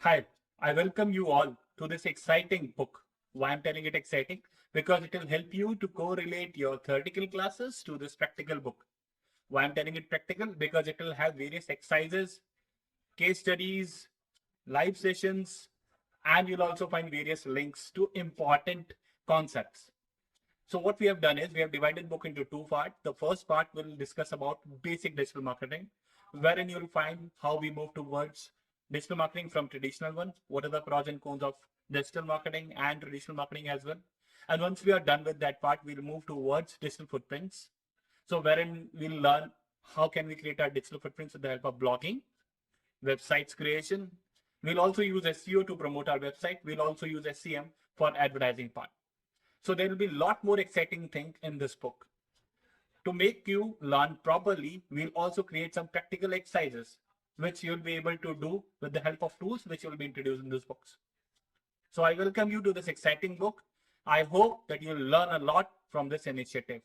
Hi, I welcome you all to this exciting book. Why I'm telling it exciting? Because it will help you to correlate your theoretical classes to this practical book. Why I'm telling it practical? Because it will have various exercises, case studies, live sessions, and you'll also find various links to important concepts. So what we have done is we have divided book into two parts. The first part will discuss about basic digital marketing, wherein you'll find how we move towards digital marketing from traditional one. What are the pros and cons of digital marketing and traditional marketing as well. And once we are done with that part, we'll move towards digital footprints. So wherein we'll learn how can we create our digital footprints with the help of blogging, websites creation. We'll also use SEO to promote our website. We'll also use SEM for advertising part. So there will be a lot more exciting thing in this book. To make you learn properly, we'll also create some practical exercises, which you'll be able to do with the help of tools which will be introduced in this books. So I welcome you to this exciting book. I hope that you'll learn a lot from this initiative.